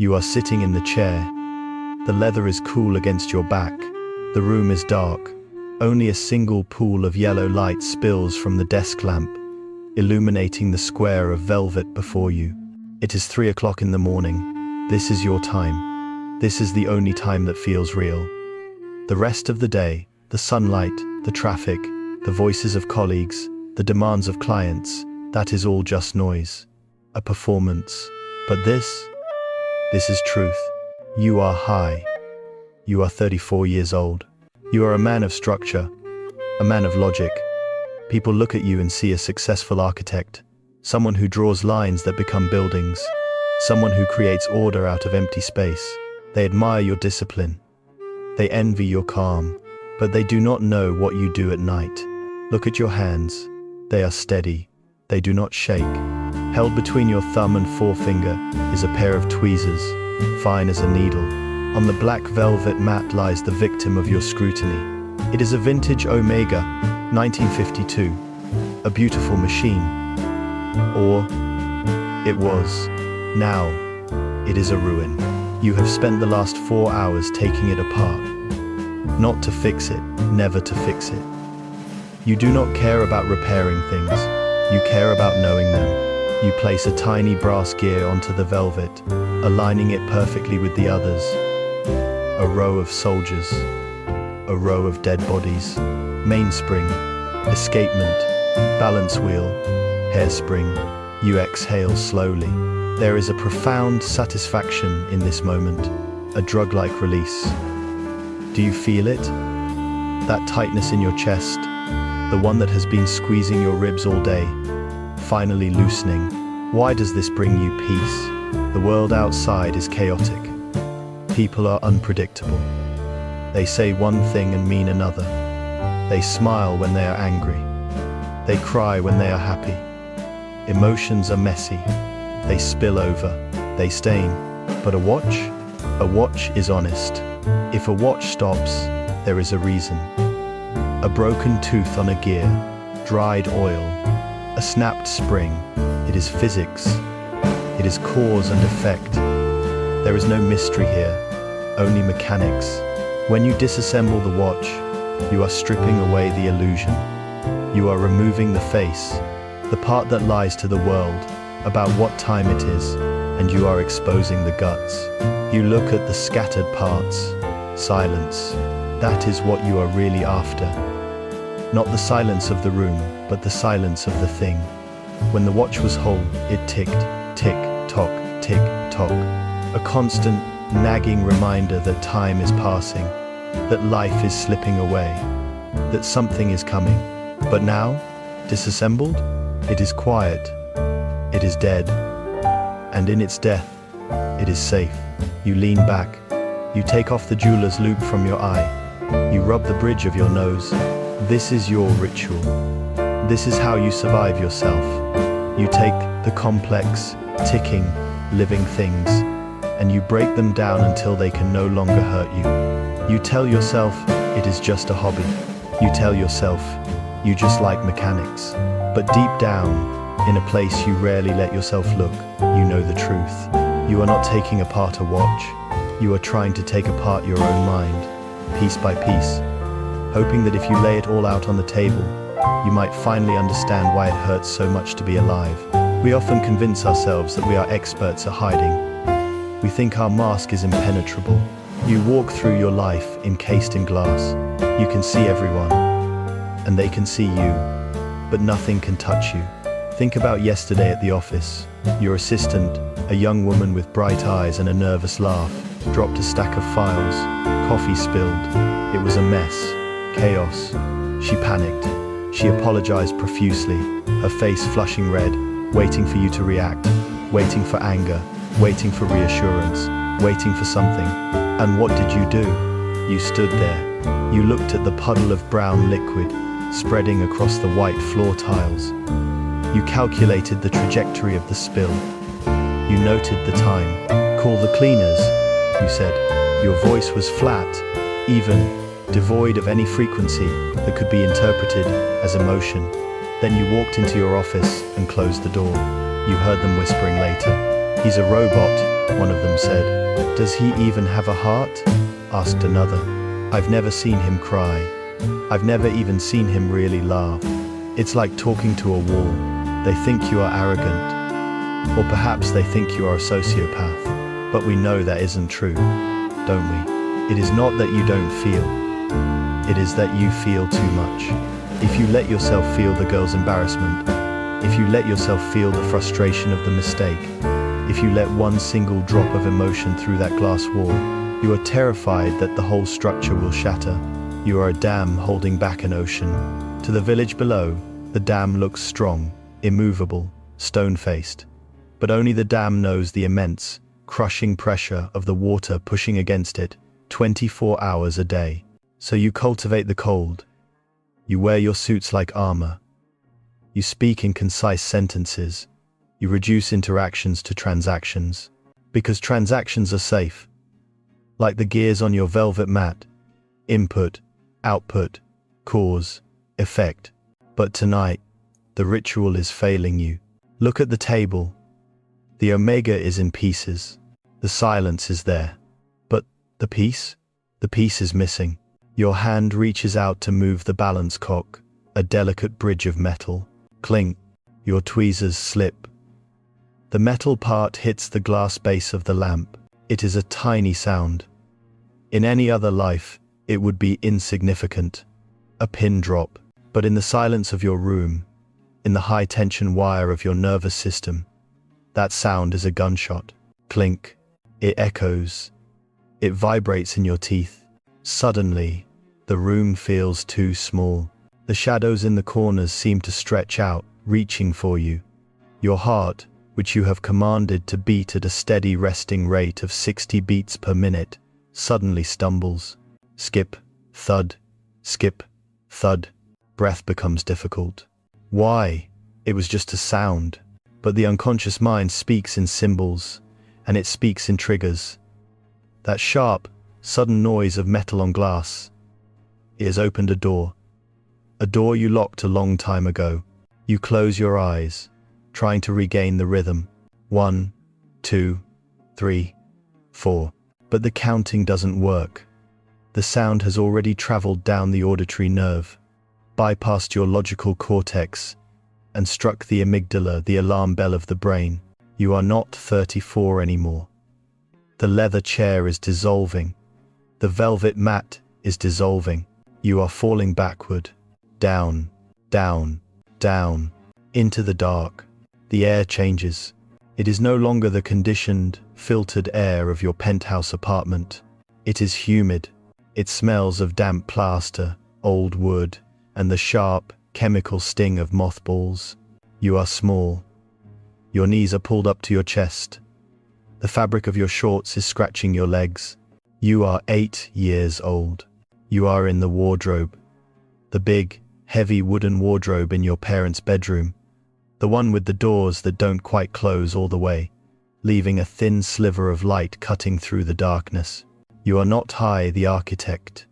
You are sitting in the chair. The leather is cool against your back. The room is dark. Only a single pool of yellow light spills from the desk lamp, illuminating the square of velvet before you. It is 3 o'clock in the morning. This is your time. This is the only time that feels real. The rest of the day, the sunlight, the traffic, the voices of colleagues, the demands of clients, that is all just noise. A performance. But this is truth. You are high. You are 34 years old. You are a man of structure, a man of logic. People look at you and see a successful architect, someone who draws lines that become buildings, someone who creates order out of empty space. They admire your discipline. They envy your calm, but they do not know what you do at night. Look at your hands. They are steady. They do not shake. Held between your thumb and forefinger is a pair of tweezers, fine as a needle. On the black velvet mat lies the victim of your scrutiny. It is a vintage Omega, 1952, a beautiful machine. Or it was. Now, it is a ruin. You have spent the last 4 hours taking it apart. Not to fix it, never to fix it. You do not care about repairing things. You care about knowing them. You place a tiny brass gear onto the velvet, aligning it perfectly with the others. A row of soldiers, a row of dead bodies, mainspring, escapement, balance wheel, hairspring. You exhale slowly. There is a profound satisfaction in this moment, a drug-like release. Do you feel it? That tightness in your chest, the one that has been squeezing your ribs all day, finally loosening. Why does this bring you peace? The world outside is chaotic. People are unpredictable. They say one thing and mean another. They smile when they are angry. They cry when they are happy. Emotions are messy. They spill over. They stain. But a watch is honest. If a watch stops, there is a reason. A broken tooth on a gear, dried oil, a snapped spring. It is physics. It is cause and effect. There is no mystery here, only mechanics. When you disassemble the watch, you are stripping away the illusion. You are removing the face, the part that lies to the world about what time it is, and you are exposing the guts. You look at the scattered parts. Silence. That is what you are really after. Not the silence of the room, but the silence of the thing. When the watch was whole, it ticked, tick-tock, tick-tock. A constant, nagging reminder that time is passing, that life is slipping away, that something is coming. But now, disassembled, it is quiet, it is dead, and in its death, it is safe. You lean back, you take off the jeweler's loupe from your eye, you rub the bridge of your nose. This is your ritual. This is how you survive yourself. You take the complex, ticking, living things, and you break them down until they can no longer hurt you. You tell yourself it is just a hobby. You tell yourself you just like mechanics. But deep down, in a place you rarely let yourself look, you know the truth. You are not taking apart a watch. You are trying to take apart your own mind, piece by piece, hoping that if you lay it all out on the table, you might finally understand why it hurts so much to be alive. We often convince ourselves that we are experts at hiding. We think our mask is impenetrable. You walk through your life encased in glass. You can see everyone, and they can see you, but nothing can touch you. Think about yesterday at the office. Your assistant, a young woman with bright eyes and a nervous laugh, dropped a stack of files. Coffee spilled. It was a mess. Chaos. She panicked. She apologized profusely, her face flushing red, waiting for you to react, waiting for anger, waiting for reassurance, waiting for something. And what did you do? You stood there. You looked at the puddle of brown liquid spreading across the white floor tiles. You calculated the trajectory of the spill. You noted the time. Call the cleaners, you said. Your voice was flat, even, devoid of any frequency that could be interpreted as emotion. Then you walked into your office and closed the door. You heard them whispering later. He's a robot. one of them said. Does he even have a heart? Asked another. I've never seen him cry. I've never even seen him really laugh. It's like talking to a wall. They think you are arrogant. Or perhaps they think you are a sociopath. But we know that isn't true, don't we? It is not that you don't feel. It is that you feel too much. If you let yourself feel the girl's embarrassment, if you let yourself feel the frustration of the mistake, if you let one single drop of emotion through that glass wall, you are terrified that the whole structure will shatter. You are a dam holding back an ocean. To the village below, the dam looks strong, immovable, stone-faced. But only the dam knows the immense, crushing pressure of the water pushing against it 24 hours a day. So you cultivate the cold. You wear your suits like armor. You speak in concise sentences. You reduce interactions to transactions. Because transactions are safe. Like the gears on your velvet mat. Input, output, cause, effect. But tonight, the ritual is failing you. Look at the table. The omega is in pieces. The silence is there. But the piece? The piece is missing. Your hand reaches out to move the balance cock, a delicate bridge of metal. Clink, your tweezers slip. The metal part hits the glass base of the lamp. It is a tiny sound. In any other life, it would be insignificant, a pin drop. But in the silence of your room, in the high-tension wire of your nervous system, that sound is a gunshot. Clink, it echoes. It vibrates in your teeth. Suddenly, the room feels too small. The shadows in the corners seem to stretch out, reaching for you. Your heart, which you have commanded to beat at a steady resting rate of 60 beats per minute, suddenly stumbles. Skip, thud, skip, thud. Breath becomes difficult. Why? It was just a sound. But the unconscious mind speaks in symbols, and it speaks in triggers. That sharp, sudden noise of metal on glass. It has opened a door you locked a long time ago. You close your eyes, trying to regain the rhythm. 1, 2, 3, 4. But the counting doesn't work. The sound has already traveled down the auditory nerve, bypassed your logical cortex, and struck the amygdala, the alarm bell of the brain. You are not 34 anymore. The leather chair is dissolving. The velvet mat is dissolving. You are falling backward, down, down, down, into the dark. The air changes. It is no longer the conditioned, filtered air of your penthouse apartment. It is humid. It smells of damp plaster, old wood, and the sharp, chemical sting of mothballs. You are small. Your knees are pulled up to your chest. The fabric of your shorts is scratching your legs. You are 8 years old. You are in the wardrobe. The big, heavy wooden wardrobe in your parents' bedroom. The one with the doors that don't quite close all the way, leaving a thin sliver of light cutting through the darkness. You are not Hy, the architect.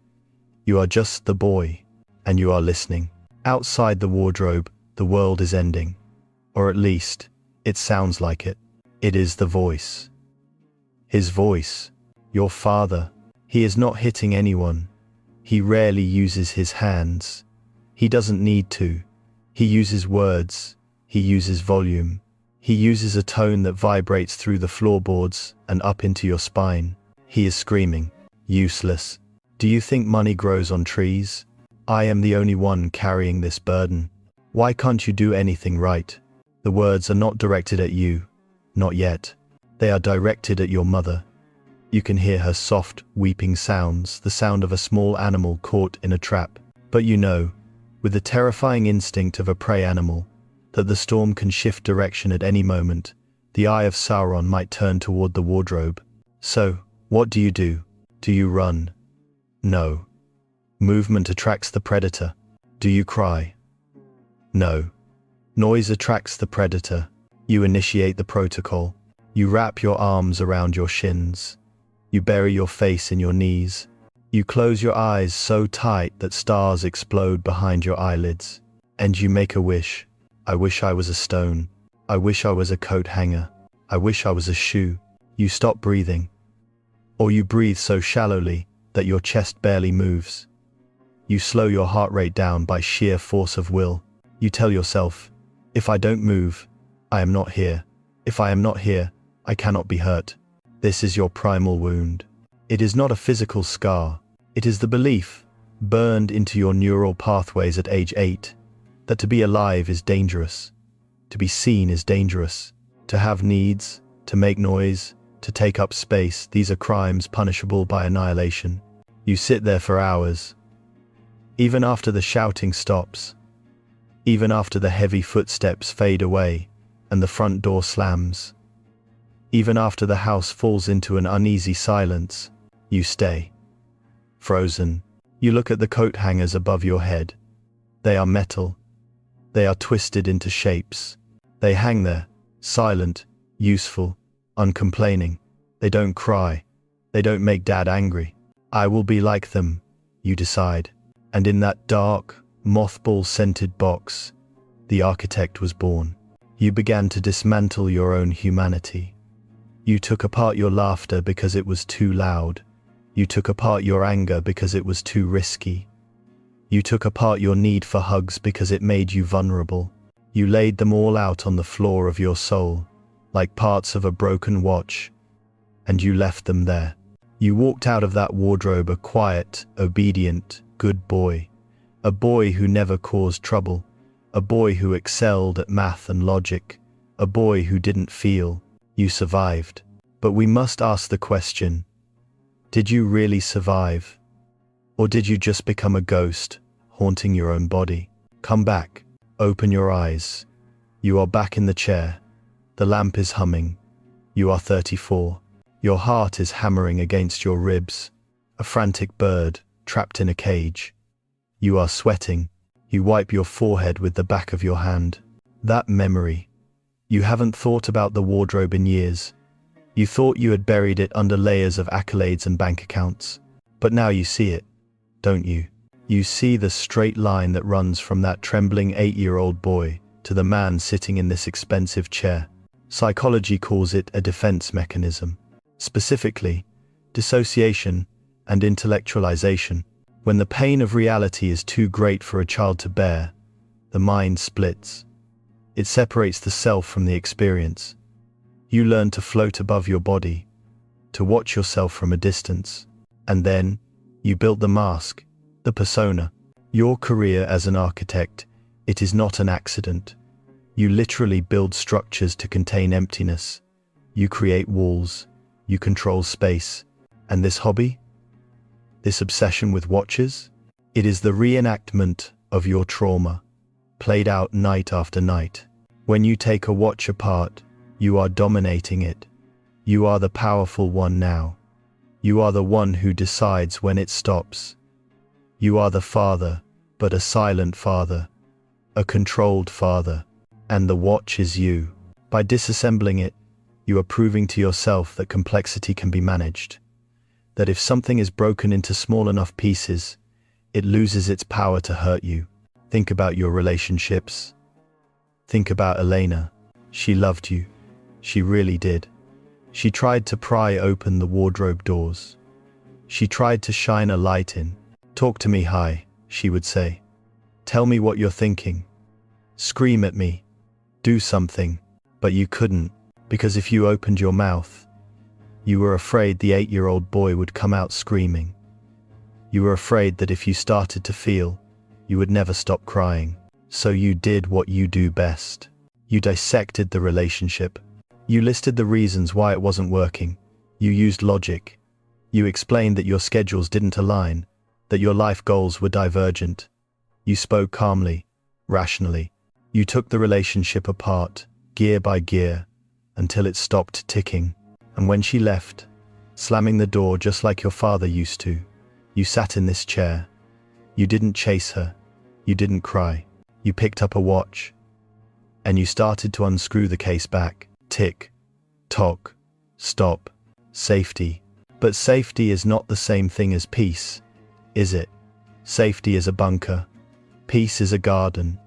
You are just the boy, and you are listening. Outside the wardrobe, the world is ending. Or at least, it sounds like it. It is the voice. His voice. Your father. He is not hitting anyone. He rarely uses his hands. He doesn't need to. He uses words. He uses volume. He uses a tone that vibrates through the floorboards and up into your spine. He is screaming. Useless. Do you think money grows on trees? I am the only one carrying this burden. Why can't you do anything right? The words are not directed at you. Not yet. They are directed at your mother. You can hear her soft, weeping sounds, the sound of a small animal caught in a trap. But you know, with the terrifying instinct of a prey animal, that the storm can shift direction at any moment. The eye of Sauron might turn toward the wardrobe. So, what do? Do you run? No. Movement attracts the predator. Do you cry? No. Noise attracts the predator. You initiate the protocol. You wrap your arms around your shins. You bury your face in your knees. You close your eyes so tight that stars explode behind your eyelids. And you make a wish. I wish I was a stone. I wish I was a coat hanger. I wish I was a shoe. You stop breathing. Or you breathe so shallowly that your chest barely moves. You slow your heart rate down by sheer force of will. You tell yourself, if I don't move, I am not here. If I am not here, I cannot be hurt. This is your primal wound. It is not a physical scar. It is the belief, burned into your neural pathways at age 8, that to be alive is dangerous. To be seen is dangerous. To have needs, to make noise, to take up space, these are crimes punishable by annihilation. You sit there for hours. Even after the shouting stops, even after the heavy footsteps fade away and the front door slams, even after the house falls into an uneasy silence, you stay. Frozen. You look at the coat hangers above your head. They are metal. They are twisted into shapes. They hang there, silent, useful, uncomplaining. They don't cry. They don't make Dad angry. I will be like them, you decide. And in that dark, mothball-scented box, the architect was born. You began to dismantle your own humanity. You took apart your laughter because it was too loud. You took apart your anger because it was too risky. You took apart your need for hugs because it made you vulnerable. You laid them all out on the floor of your soul, like parts of a broken watch, and you left them there. You walked out of that wardrobe a quiet, obedient, good boy. A boy who never caused trouble. A boy who excelled at math and logic. A boy who didn't feel. You survived. But we must ask the question, did you really survive? Or did you just become a ghost, haunting your own body? Come back. Open your eyes. You are back in the chair. The lamp is humming. You are 34. Your heart is hammering against your ribs. A frantic bird, trapped in a cage. You are sweating. You wipe your forehead with the back of your hand. That memory. You haven't thought about the wardrobe in years. You thought you had buried it under layers of accolades and bank accounts. But now you see it, don't you? You see the straight line that runs from that trembling 8-year-old boy to the man sitting in this expensive chair. Psychology calls it a defense mechanism. Specifically, dissociation and intellectualization. When the pain of reality is too great for a child to bear, the mind splits. It separates the self from the experience. You learn to float above your body, to watch yourself from a distance. And then, you build the mask, the persona. Your career as an architect, it is not an accident. You literally build structures to contain emptiness. You create walls. You control space. And this hobby? This obsession with watches? It is the reenactment of your trauma, played out night after night. When you take a watch apart, you are dominating it. You are the powerful one now. You are the one who decides when it stops. You are the father, but a silent father, a controlled father. And the watch is you. By disassembling it, you are proving to yourself that complexity can be managed. That if something is broken into small enough pieces, it loses its power to hurt you. Think about your relationships. Think about Elena. She loved you. She really did. She tried to pry open the wardrobe doors. She tried to shine a light in. Talk to me, Hi, she would say. Tell me what you're thinking. Scream at me. Do something. But you couldn't, because if you opened your mouth, you were afraid the 8-year-old boy would come out screaming. You were afraid that if you started to feel, you would never stop crying. So you did what you do best. You dissected the relationship. You listed the reasons why it wasn't working. You used logic. You explained that your schedules didn't align, that your life goals were divergent. You spoke calmly, rationally. You took the relationship apart, gear by gear, until it stopped ticking. And when she left, slamming the door just like your father used to, you sat in this chair. You didn't chase her. You didn't cry. You picked up a watch, and you started to unscrew the case back. Tick, tock, stop, safety. But safety is not the same thing as peace, is it? Safety is a bunker. Peace is a garden.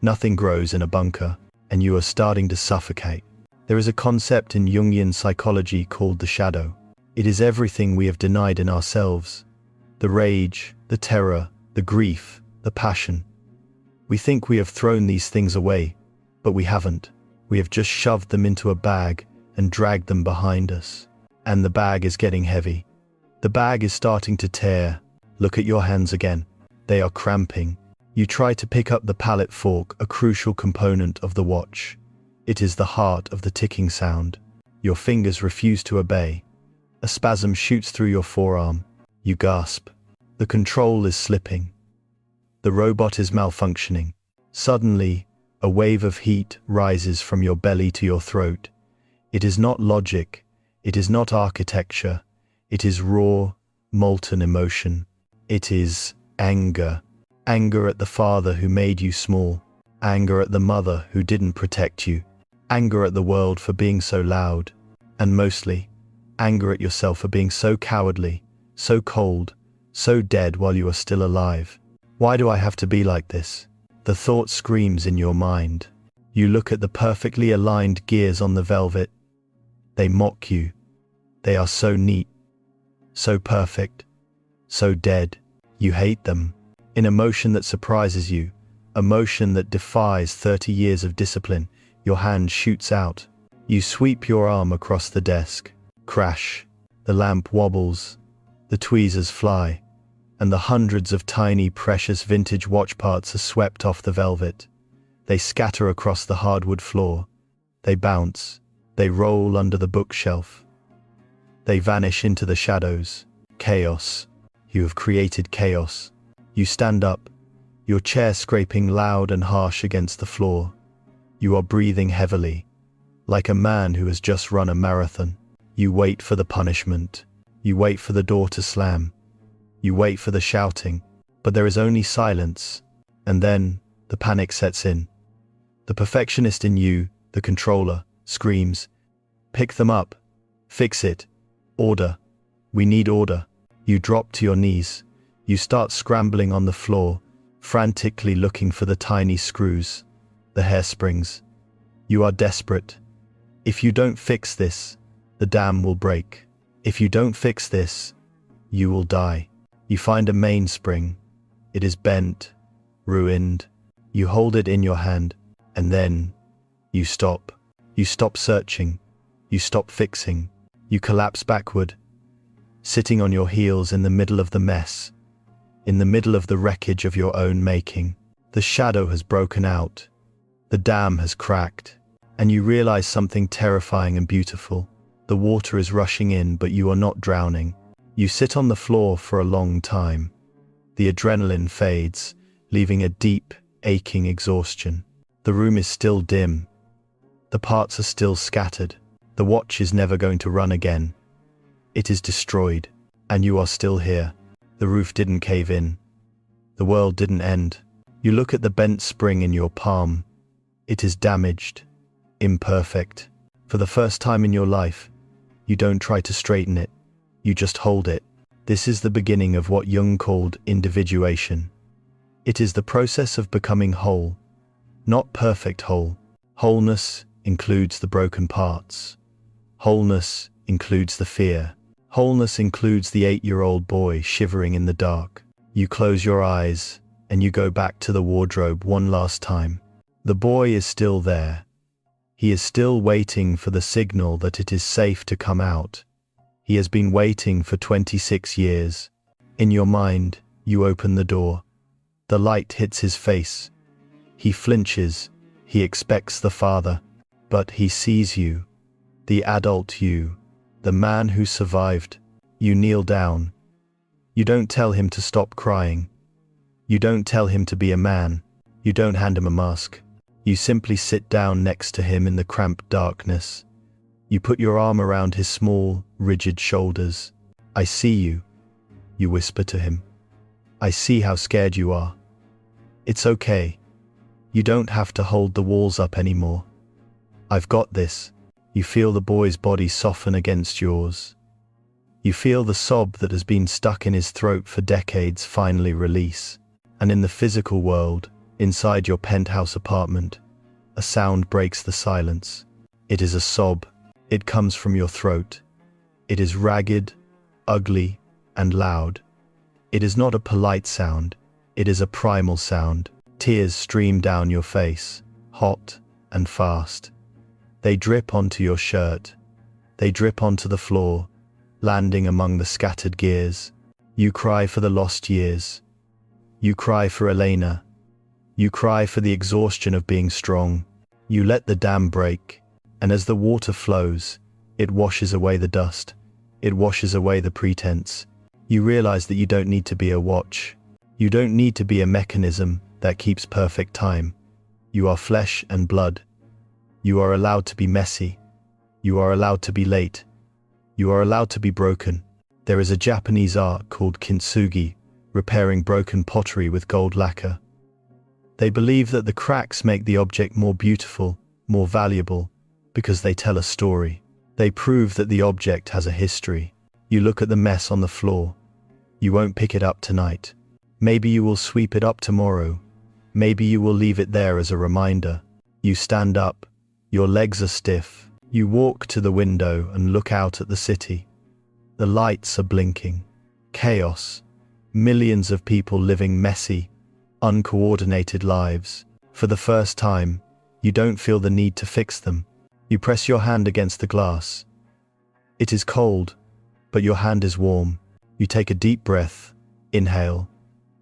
Nothing grows in a bunker, and you are starting to suffocate. There is a concept in Jungian psychology called the shadow. It is everything we have denied in ourselves. The rage, the terror, the grief, the passion. We think we have thrown these things away, but we haven't. We have just shoved them into a bag and dragged them behind us. And the bag is getting heavy. The bag is starting to tear. Look at your hands again. They are cramping. You try to pick up the palette fork, a crucial component of the watch. It is the heart of the ticking sound. Your fingers refuse to obey. A spasm shoots through your forearm. You gasp. The control is slipping. The robot is malfunctioning. Suddenly, a wave of heat rises from your belly to your throat. It is not logic. It is not architecture. It is raw, molten emotion. It is anger. Anger at the father who made you small. Anger at the mother who didn't protect you. Anger at the world for being so loud. And mostly, anger at yourself for being so cowardly, so cold, so dead while you are still alive. Why do I have to be like this? The thought screams in your mind. You look at the perfectly aligned gears on the velvet. They mock you. They are so neat, so perfect, so dead. You hate them. In a motion that surprises you, a motion that defies 30 years of discipline, your hand shoots out. You sweep your arm across the desk. Crash. The lamp wobbles. The tweezers fly. And the hundreds of tiny, precious vintage watch parts are swept off the velvet. They scatter across the hardwood floor. They bounce. They roll under the bookshelf. They vanish into the shadows. Chaos. You have created chaos. You stand up, your chair scraping loud and harsh against the floor. You are breathing heavily, like a man who has just run a marathon. You wait for the punishment. You wait for the door to slam. You wait for the shouting, but there is only silence. And then the panic sets in. The perfectionist in you, the controller, screams, "Pick them up. Fix it. Order. We need order." You drop to your knees. You start scrambling on the floor, frantically looking for the tiny screws, the hairsprings. You are desperate. If you don't fix this, the dam will break. If you don't fix this, you will die. You find a mainspring. It is bent, ruined. You hold it in your hand, and then you stop. You stop searching. You stop fixing. You collapse backward, sitting on your heels in the middle of the mess. In the middle of the wreckage of your own making. The shadow has broken out. The dam has cracked. And you realize something terrifying and beautiful. The water is rushing in, but you are not drowning. You sit on the floor for a long time. The adrenaline fades, leaving a deep, aching exhaustion. The room is still dim. The parts are still scattered. The watch is never going to run again. It is destroyed, and you are still here. The roof didn't cave in. The world didn't end. You look at the bent spring in your palm. It is damaged, imperfect. For the first time in your life, you don't try to straighten it. You just hold it. This is the beginning of what Jung called individuation. It is the process of becoming whole, not perfect whole. Wholeness includes the broken parts. Wholeness includes the fear. Wholeness includes the 8-year-old boy shivering in the dark. You close your eyes and you go back to the wardrobe one last time. The boy is still there. He is still waiting for the signal that it is safe to come out. He has been waiting for 26 years. In your mind, you open the door. The light hits his face. He flinches. He expects the father. But he sees you, the adult you. The man who survived. You kneel down. You don't tell him to stop crying. You don't tell him to be a man. You don't hand him a mask. You simply sit down next to him in the cramped darkness. You put your arm around his small, rigid shoulders. "I see you," you whisper to him. "I see how scared you are. It's okay. You don't have to hold the walls up anymore. I've got this." You feel the boy's body soften against yours. You feel the sob that has been stuck in his throat for decades finally release. And in the physical world, inside your penthouse apartment, a sound breaks the silence. It is a sob. It comes from your throat. It is ragged, ugly, and loud. It is not a polite sound. It is a primal sound. Tears stream down your face, hot and fast. They drip onto your shirt. They drip onto the floor, landing among the scattered gears. You cry for the lost years. You cry for Elena. You cry for the exhaustion of being strong. You let the dam break, and as the water flows, it washes away the dust. It washes away the pretense. You realize that you don't need to be a watch. You don't need to be a mechanism that keeps perfect time. You are flesh and blood. You are allowed to be messy. You are allowed to be late. You are allowed to be broken. There is a Japanese art called kintsugi, repairing broken pottery with gold lacquer. They believe that the cracks make the object more beautiful, more valuable, because they tell a story. They prove that the object has a history. You look at the mess on the floor. You won't pick it up tonight. Maybe you will sweep it up tomorrow. Maybe you will leave it there as a reminder. You stand up. Your legs are stiff. You walk to the window and look out at the city. The lights are blinking. Chaos. Millions of people living messy, uncoordinated lives. For the first time, you don't feel the need to fix them. You press your hand against the glass. It is cold, but your hand is warm. You take a deep breath. Inhale.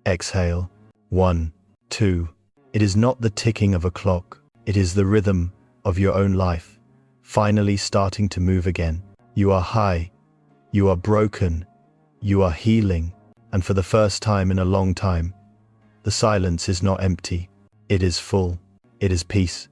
Exhale. 1, 2. It is not the ticking of a clock. It is the rhythm of your own life, finally starting to move again. You are high. You are broken. You are healing. And for the first time in a long time, the silence is not empty. It is full. It is peace.